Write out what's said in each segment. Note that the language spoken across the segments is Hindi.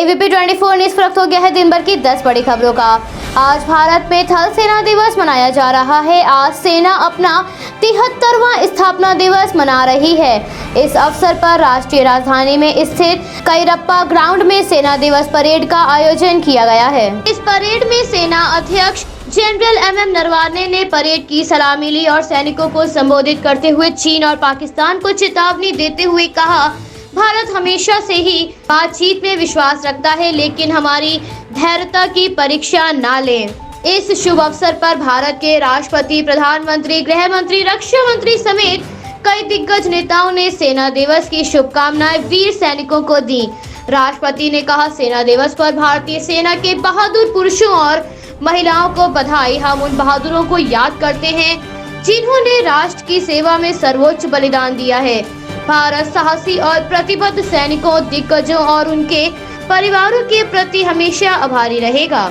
एबीपी 24 न्यूज़ वक्त हो गया है दिन भर की 10 बड़ी खबरों का। आज भारत में थल सेना दिवस मनाया जा रहा है। आज सेना अपना 73वां स्थापना दिवस मना रही है। इस अवसर पर राष्ट्रीय राजधानी में स्थित कैरप्पा ग्राउंड में सेना दिवस परेड का आयोजन किया गया है। इस परेड में सेना अध्यक्ष जनरल एम नरवाने ने परेड की सलामी ली और सैनिकों को संबोधित करते हुए चीन और पाकिस्तान को चेतावनी देते हुए कहा, भारत हमेशा से ही बातचीत में विश्वास रखता है, लेकिन हमारी धैर्यता की परीक्षा ना लें। इस शुभ अवसर पर भारत के राष्ट्रपति, प्रधानमंत्री, गृह मंत्री, रक्षा मंत्री समेत कई दिग्गज नेताओं ने सेना दिवस की शुभकामनाएं वीर सैनिकों को दी। राष्ट्रपति ने कहा, सेना दिवस पर भारतीय सेना के बहादुर पुरुषों और महिलाओं को बधाई। हम उन बहादुरों को याद करते हैं जिन्होंने राष्ट्र की सेवा में सर्वोच्च बलिदान दिया है। भारत साहसी और प्रतिबद्ध सैनिकों, दिग्गजों और उनके परिवारों के प्रति हमेशा आभारी रहेगा।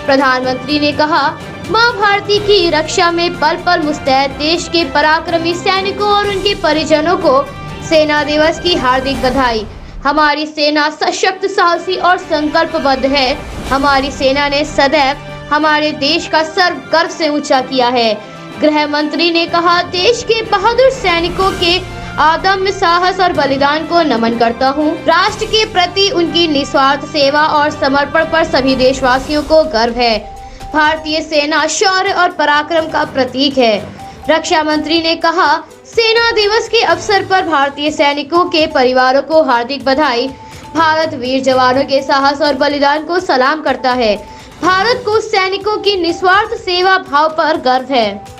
प्रधानमंत्री ने कहा, मां भारती की रक्षा में पल पल मुस्तैद देश के पराक्रमी सैनिकों और उनके परिजनों को सेना दिवस की हार्दिक बधाई। हमारी सेना सशक्त, साहसी और संकल्पबद्ध है। हमारी सेना ने सदैव हमारे देश का सर गर्व से ऊंचा किया है। गृह मंत्री ने कहा, देश के बहादुर सैनिकों के आदम्य साहस और बलिदान को नमन करता हूँ। राष्ट्र के प्रति उनकी निस्वार्थ सेवा और समर्पण पर सभी देशवासियों को गर्व है। भारतीय सेना शौर्य और पराक्रम का प्रतीक है। रक्षा मंत्री ने कहा, सेना दिवस के अवसर पर भारतीय सैनिकों के परिवारों को हार्दिक बधाई। भारत वीर जवानों के साहस और बलिदान को सलाम करता है। भारत को सैनिकों की निस्वार्थ सेवा भाव पर गर्व है।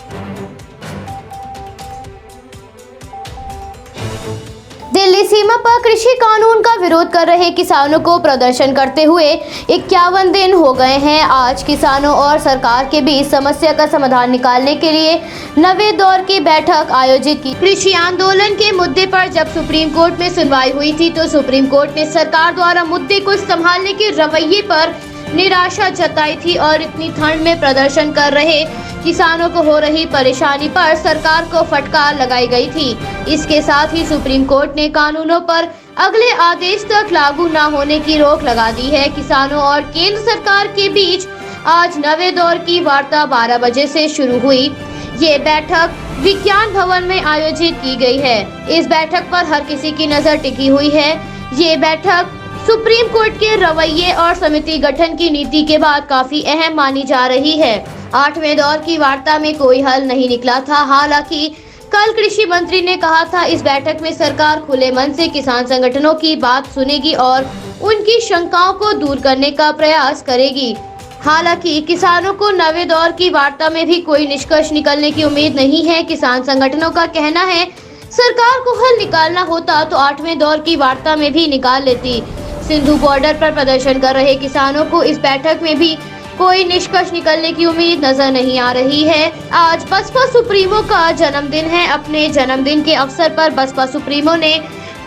दिल्ली सीमा पर कृषि कानून का विरोध कर रहे किसानों को प्रदर्शन करते हुए 51 दिन हो गए हैं। आज किसानों और सरकार के बीच समस्या का समाधान निकालने के लिए नवे दौर की बैठक आयोजित की। कृषि आंदोलन के मुद्दे पर जब सुप्रीम कोर्ट में सुनवाई हुई थी तो सुप्रीम कोर्ट ने सरकार द्वारा मुद्दे को संभालने के रवैये पर निराशा जताई थी और इतनी ठंड में प्रदर्शन कर रहे किसानों को हो रही परेशानी पर सरकार को फटकार लगाई गई थी। इसके साथ ही सुप्रीम कोर्ट ने कानूनों पर अगले आदेश तक लागू न होने की रोक लगा दी है। किसानों और केंद्र सरकार के बीच आज नवे दौर की वार्ता 12 बजे से शुरू हुई। ये बैठक विज्ञान भवन में आयोजित की गई है। इस बैठक पर हर किसी की नजर टिकी हुई है। ये बैठक सुप्रीम कोर्ट के रवैये और समिति गठन की नीति के बाद काफी अहम मानी जा रही है। 8वें दौर की वार्ता में कोई हल नहीं निकला था। हालांकि कल कृषि मंत्री ने कहा था, इस बैठक में सरकार खुले मन से किसान संगठनों की बात सुनेगी और उनकी शंकाओं को दूर करने का प्रयास करेगी। हालांकि किसानों को नवे दौर की वार्ता में भी कोई निष्कर्ष निकलने की उम्मीद नहीं है। किसान संगठनों का कहना है, सरकार को हल निकालना होता तो 8वें दौर की वार्ता में भी निकाल लेती। सिंधु बॉर्डर पर प्रदर्शन कर रहे किसानों को इस बैठक में भी कोई निष्कर्ष निकलने की उम्मीद नजर नहीं आ रही है। आज बसपा सुप्रीमो का जन्मदिन है। अपने जन्मदिन के अवसर पर बसपा सुप्रीमो ने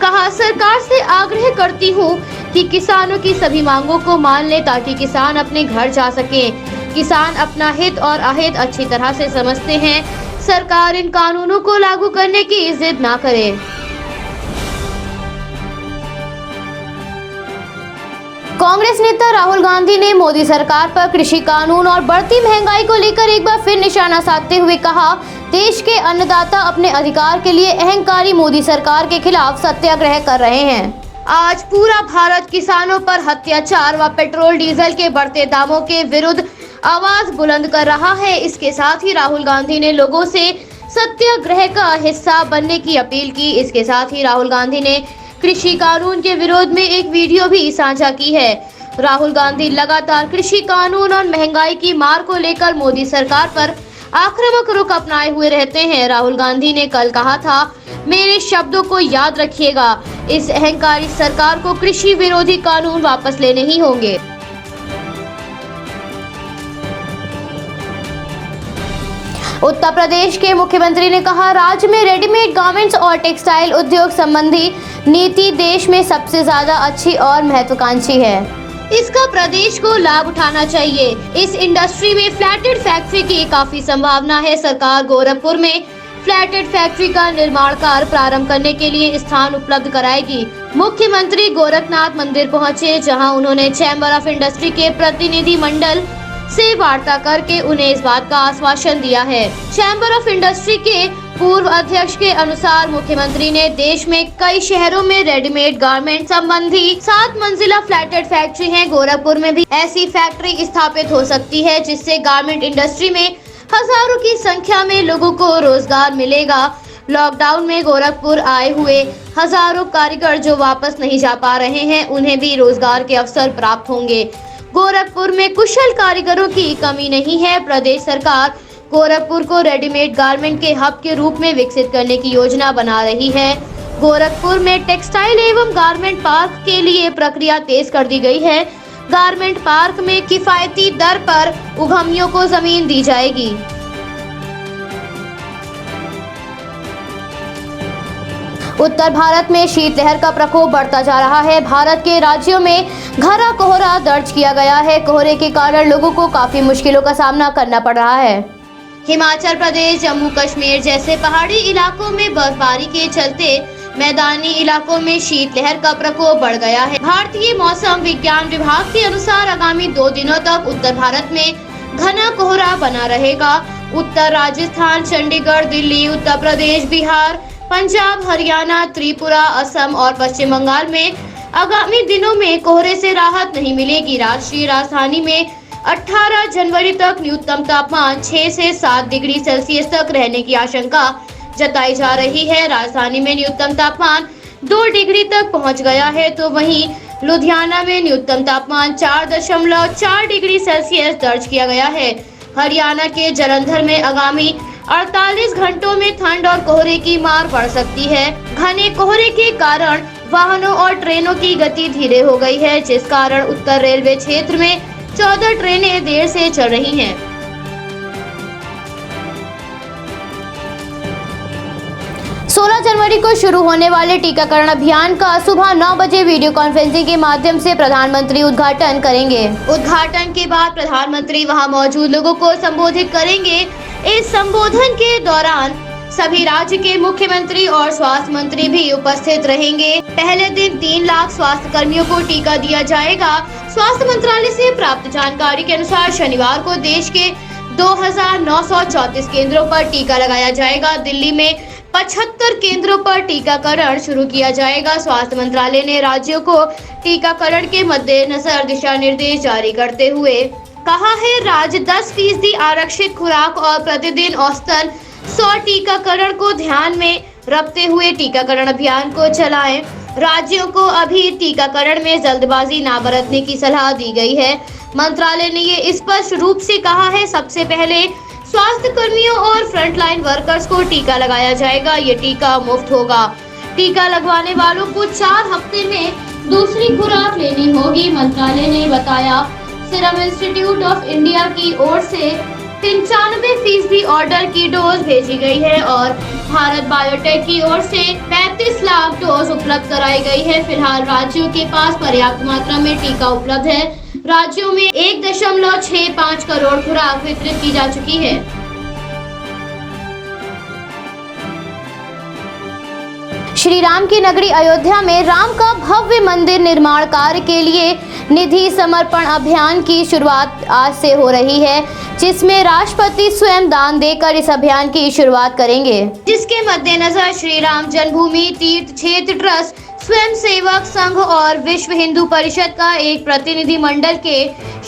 कहा, सरकार से आग्रह करती हूं कि किसानों की सभी मांगों को मान ले ताकि किसान अपने घर जा सकें। किसान अपना हित और अहित अच्छी तरह से समझते हैं। सरकार इन कानूनों को लागू करने की जिद ना करे। कांग्रेस नेता राहुल गांधी ने मोदी सरकार पर कृषि कानून और बढ़ती महंगाई को लेकर एक बार फिर निशाना साधते हुए कहा, देश के अन्नदाता अपने अधिकार के लिए अहंकारी मोदी सरकार के खिलाफ सत्याग्रह कर रहे हैं। आज पूरा भारत किसानों पर अत्याचार व पेट्रोल डीजल के बढ़ते दामों के विरुद्ध आवाज बुलंद कर रहा है। इसके साथ ही राहुल गांधी ने लोगों से सत्याग्रह का हिस्सा बनने की अपील की। इसके साथ ही राहुल गांधी ने कृषि कानून के विरोध में एक वीडियो भी साझा की है। राहुल गांधी लगातार कृषि कानून और महंगाई की मार को लेकर मोदी सरकार पर आक्रामक रुख अपनाए हुए रहते हैं। राहुल गांधी ने कल कहा था, मेरे शब्दों को याद रखिएगा, इस अहंकारी सरकार को कृषि विरोधी कानून वापस लेने ही होंगे। उत्तर प्रदेश के मुख्यमंत्री ने कहा, राज्य में रेडीमेड गारमेंट्स और टेक्सटाइल उद्योग संबंधी नीति देश में सबसे ज्यादा अच्छी और महत्वाकांक्षी है। इसका प्रदेश को लाभ उठाना चाहिए। इस इंडस्ट्री में फ्लैटेड फैक्ट्री की काफी संभावना है। सरकार गोरखपुर में फ्लैटेड फैक्ट्री का निर्माण कार्य प्रारंभ करने के लिए स्थान उपलब्ध कराएगी। मुख्यमंत्री गोरखनाथ मंदिर पहुंचे, जहां उन्होंने चैम्बर ऑफ इंडस्ट्री के प्रतिनिधि मंडल से वार्ता करके उन्हें इस बात का आश्वासन दिया है। चैम्बर ऑफ इंडस्ट्री के पूर्व अध्यक्ष के अनुसार मुख्यमंत्री ने देश में कई शहरों में रेडीमेड गारमेंट संबंधी 7 मंजिला फ्लैटेड फैक्ट्री है। गोरखपुर में भी ऐसी फैक्ट्री स्थापित हो सकती है, जिससे गारमेंट इंडस्ट्री में हजारों की संख्या में लोगों को रोजगार मिलेगा। लॉकडाउन में गोरखपुर आए हुए हजारों कारीगर जो वापस नहीं जा पा रहे हैं, उन्हें भी रोजगार के अवसर प्राप्त होंगे। गोरखपुर में कुशल कारीगरों की कमी नहीं है। प्रदेश सरकार गोरखपुर को रेडीमेड गारमेंट के हब के रूप में विकसित करने की योजना बना रही है। गोरखपुर में टेक्सटाइल एवं गारमेंट पार्क के लिए प्रक्रिया तेज कर दी गई है। गारमेंट पार्क में किफायती दर पर उद्यमियों को जमीन दी जाएगी। उत्तर भारत में शीतलहर का प्रकोप बढ़ता जा रहा है। भारत के राज्यों में घना कोहरा दर्ज किया गया है। कोहरे के कारण लोगों को काफी मुश्किलों का सामना करना पड़ रहा है। हिमाचल प्रदेश, जम्मू कश्मीर जैसे पहाड़ी इलाकों में बर्फबारी के चलते मैदानी इलाकों में शीतलहर का प्रकोप बढ़ गया है। भारतीय मौसम विज्ञान विभाग के अनुसार आगामी 2 दिनों तक उत्तर भारत में घना कोहरा बना रहेगा। उत्तर राजस्थान, चंडीगढ़, दिल्ली, उत्तर प्रदेश, बिहार, पंजाब, हरियाणा, त्रिपुरा, असम और पश्चिम बंगाल में आगामी दिनों में कोहरे से राहत नहीं मिलेगी। राष्ट्रीय राजधानी में 18 जनवरी तक न्यूनतम तापमान 6 से 7 डिग्री सेल्सियस तक रहने की आशंका जताई जा रही है। राजधानी में न्यूनतम तापमान 2 डिग्री तक पहुंच गया है, तो वहीं लुधियाना में न्यूनतम तापमान 4.4 डिग्री सेल्सियस दर्ज किया गया है। हरियाणा के जालंधर में आगामी 48 घंटों में ठंड और कोहरे की मार बढ़ सकती है। घने कोहरे के कारण वाहनों और ट्रेनों की गति धीरे हो गई है, जिस कारण उत्तर रेलवे क्षेत्र में 14 ट्रेनें देर से चल रही हैं। सोलह जनवरी को शुरू होने वाले टीकाकरण अभियान का सुबह 9 बजे वीडियो कॉन्फ्रेंसिंग के माध्यम से प्रधानमंत्री उद्घाटन करेंगे। उद्घाटन के बाद प्रधानमंत्री वहां मौजूद लोगों को संबोधित करेंगे। इस संबोधन के दौरान सभी राज्य के मुख्यमंत्री और स्वास्थ्य मंत्री भी उपस्थित रहेंगे। पहले दिन 3 लाख स्वास्थ्य कर्मियों को टीका दिया जाएगा। स्वास्थ्य मंत्रालय से प्राप्त जानकारी के अनुसार शनिवार को देश के 2934 केंद्रों पर टीका लगाया जाएगा। दिल्ली में 75 केंद्रों पर टीकाकरण शुरू किया जाएगा। स्वास्थ्य मंत्रालय ने राज्यों को टीकाकरण के मद्देनजर दिशा निर्देश जारी करते हुए कहा है, राज्य 10% आरक्षित खुराक और प्रतिदिन औसतन 100 टीकाकरण को ध्यान में रखते हुए टीकाकरण अभियान को चलाएं। राज्यों को अभी टीकाकरण में जल्दबाजी न बरतने की सलाह दी गई है। मंत्रालय ने ये स्पष्ट रूप से कहा है, सबसे पहले स्वास्थ्य कर्मियों और फ्रंटलाइन वर्कर्स को टीका लगाया जाएगा। ये टीका मुफ्त होगा। टीका लगवाने वालों को 4 हफ्ते में दूसरी खुराक लेनी होगी। मंत्रालय ने बताया, सीरम इंस्टीट्यूट ऑफ इंडिया की ओर से 95% ऑर्डर की डोज भेजी गई है और भारत बायोटेक की ओर से 35 लाख डोज उपलब्ध कराई गई है। फिलहाल राज्यों के पास पर्याप्त मात्रा में टीका उपलब्ध है। राज्यों में 1.65 करोड़ खुराक वितरित की जा चुकी है। श्री राम की नगरी अयोध्या में राम का भव्य मंदिर निर्माण कार्य के लिए निधि समर्पण अभियान की शुरुआत आज से हो रही है, जिसमें राष्ट्रपति स्वयं दान देकर इस अभियान की शुरुआत करेंगे, जिसके मद्देनजर श्री राम जन्मभूमि तीर्थ क्षेत्र ट्रस्ट, स्वयं सेवक संघ और विश्व हिंदू परिषद का एक प्रतिनिधि मंडल के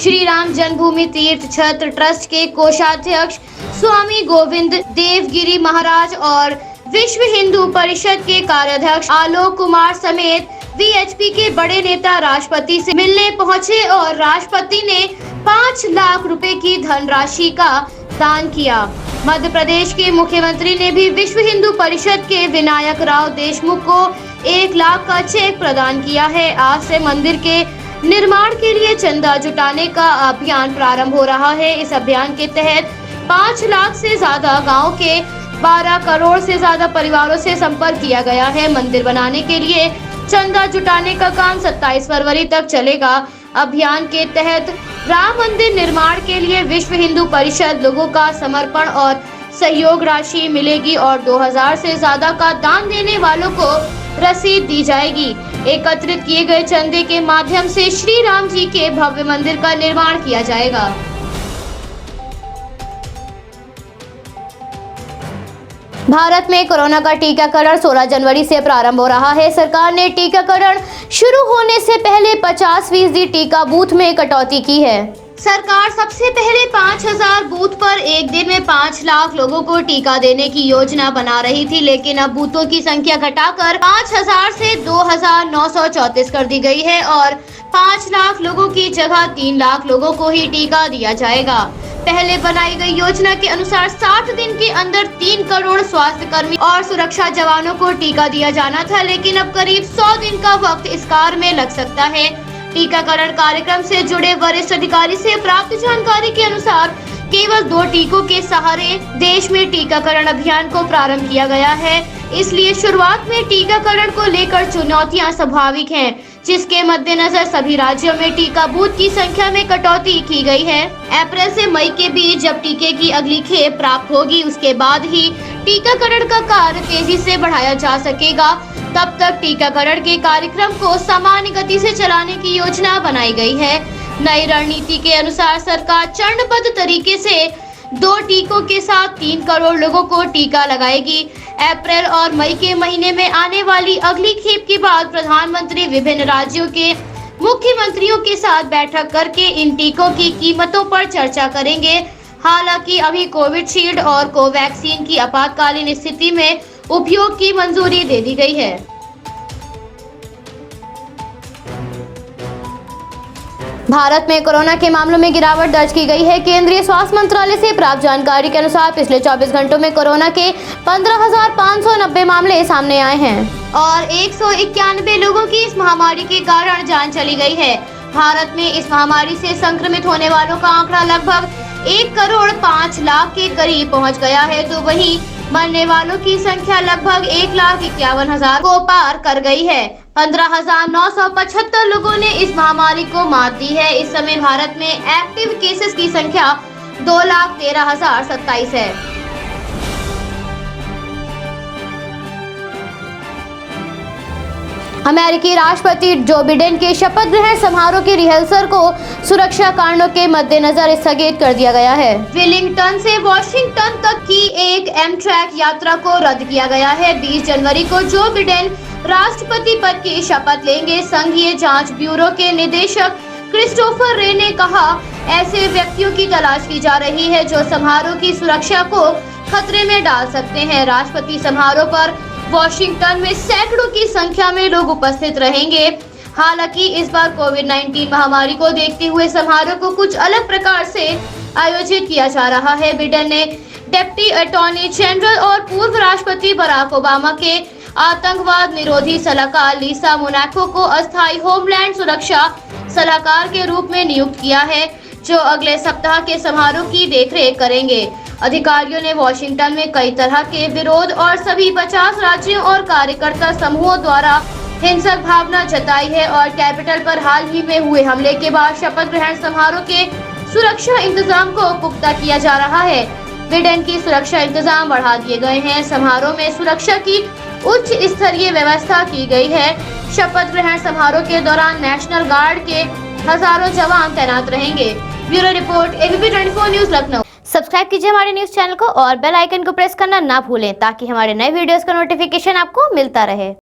श्री राम जन्मभूमि तीर्थ क्षेत्र ट्रस्ट के कोषाध्यक्ष स्वामी गोविंद देवगिरी महाराज और विश्व हिंदू परिषद के कार्याध्यक्ष आलोक कुमार समेत वीएचपी के बड़े नेता राष्ट्रपति से मिलने पहुंचे और राष्ट्रपति ने 5 लाख रुपए की धनराशि का दान किया। मध्य प्रदेश के मुख्यमंत्री ने भी विश्व हिंदू परिषद के विनायक राव देशमुख को 1 लाख का चेक प्रदान किया है। आज से मंदिर के निर्माण के लिए चंदा जुटाने का अभियान प्रारंभ हो रहा है। इस अभियान के तहत 5 लाख से ज्यादा गाँव के 12 करोड़ से ज्यादा परिवारों से संपर्क किया गया है। मंदिर बनाने के लिए चंदा जुटाने का काम 27 फरवरी तक चलेगा। अभियान के तहत राम मंदिर निर्माण के लिए विश्व हिंदू परिषद लोगों का समर्पण और सहयोग राशि मिलेगी और 2000 से ज्यादा का दान देने वालों को रसीद दी जाएगी। एकत्रित किए गए चंदे के माध्यम से श्री राम जी के भव्य मंदिर का निर्माण किया जाएगा। भारत में कोरोना का टीकाकरण 16 जनवरी से प्रारंभ हो रहा है। सरकार ने टीकाकरण शुरू होने से पहले 50% टीका बूथ में कटौती की है। सरकार सबसे पहले 5000 बूथ पर एक दिन में 5 लाख लोगों को टीका देने की योजना बना रही थी, लेकिन अब बूथों की संख्या घटाकर 5000 से 2934 कर दी गई है और 5 लाख लोगों की जगह 3 लाख लोगों को ही टीका दिया जाएगा। पहले बनाई गई योजना के अनुसार 60 दिन के अंदर 3 करोड़ स्वास्थ्य कर्मी और सुरक्षा जवानों को टीका दिया जाना था, लेकिन अब करीब 100 दिन का वक्त इस कार्य में लग सकता है। टीकाकरण कार्यक्रम से जुड़े वरिष्ठ अधिकारी से प्राप्त जानकारी के अनुसार केवल 2 टीकों के सहारे देश में टीकाकरण अभियान को प्रारंभ किया गया है, इसलिए शुरुआत में टीकाकरण को लेकर चुनौतियां स्वाभाविक हैं, जिसके मद्देनजर सभी राज्यों में टीका बूथ की संख्या में कटौती की गई है। अप्रैल से मई के बीच जब टीके की अगली खेप प्राप्त होगी, उसके बाद ही टीकाकरण का कार्य तेजी से बढ़ाया जा सकेगा। तब तक टीकाकरण के कार्यक्रम को सामान्य गति से चलाने की योजना बनाई गई है। नई रणनीति के अनुसार सरकार चरणबद्ध तरीके से 2 टीकों के साथ 3 करोड़ लोगों को टीका लगाएगी। अप्रैल और मई के महीने में आने वाली अगली खेप के बाद प्रधानमंत्री विभिन्न राज्यों के मुख्यमंत्रियों के साथ बैठक करके इन टीकों की कीमतों पर चर्चा करेंगे। हालांकि अभी कोविशील्ड और कोवैक्सीन की आपातकालीन स्थिति में उपयोग की मंजूरी दे दी गई है। भारत में कोरोना के मामलों में गिरावट दर्ज की गई है। केंद्रीय स्वास्थ्य मंत्रालय से प्राप्त जानकारी के अनुसार पिछले 24 घंटों में कोरोना के 15,590 मामले सामने आए हैं और 191 लोगों की इस महामारी के कारण जान चली गई है। भारत में इस महामारी से संक्रमित होने वालों का आंकड़ा लगभग 1 करोड़ 5 लाख के करीब पहुंच गया है, तो वहीं मरने वालों की संख्या लगभग 1,51,000 को पार कर गई है। 15,975 लोगों ने इस महामारी को मात दी है। इस समय भारत में एक्टिव केसेस की संख्या 2,13,027 है। अमेरिकी राष्ट्रपति जो बिडेन के शपथ ग्रहण समारोह के रिहर्सल को सुरक्षा कारणों के मद्देनजर स्थगित कर दिया गया है। वेलिंगटन से वॉशिंगटन तक की एक एमट्रैक यात्रा को रद्द किया गया है। 20 जनवरी को जो बिडेन राष्ट्रपति पद की शपथ लेंगे। संघीय जांच ब्यूरो के निदेशक क्रिस्टोफर रे ने कहा, ऐसे व्यक्तियों की तलाश की जा रही है जो समारोह की सुरक्षा को खतरे में डाल सकते हैं। राष्ट्रपति समारोह पर वॉशिंगटन में सैकड़ों की संख्या में लोग उपस्थित रहेंगे। हालांकि इस बार कोविड-19 महामारी को देखते हुए समारोह को कुछ अलग प्रकार से आयोजित किया जा रहा है। बिडेन ने डिप्टी अटॉर्नी जनरल और पूर्व राष्ट्रपति बराक ओबामा के आतंकवाद निरोधी सलाहकार लिसा मोनाको को अस्थायी होमलैंड सुरक्षा सलाहकार के रूप में नियुक्त किया है, जो अगले सप्ताह के समारोह की देखरेख करेंगे। अधिकारियों ने वॉशिंगटन में कई तरह के विरोध और सभी 50 राज्यों और कार्यकर्ता समूहों द्वारा हिंसक भावना जताई है और कैपिटल पर हाल ही में हुए हमले के बाद शपथ ग्रहण समारोह के सुरक्षा इंतजाम को पुख्ता किया जा रहा है। बिडेन की सुरक्षा इंतजाम बढ़ा दिए गए हैं। समारोह में सुरक्षा की उच्च स्तरीय व्यवस्था की गई है। शपथ ग्रहण समारोह के दौरान नेशनल गार्ड के हजारों जवान तैनात रहेंगे। Bureau report ABP 24 news Lucknow. Subscribe कीजिए हमारे न्यूज चैनल को और बेल आइकन को प्रेस करना ना भूलें ताकि हमारे नए वीडियोस का नोटिफिकेशन आपको मिलता रहे।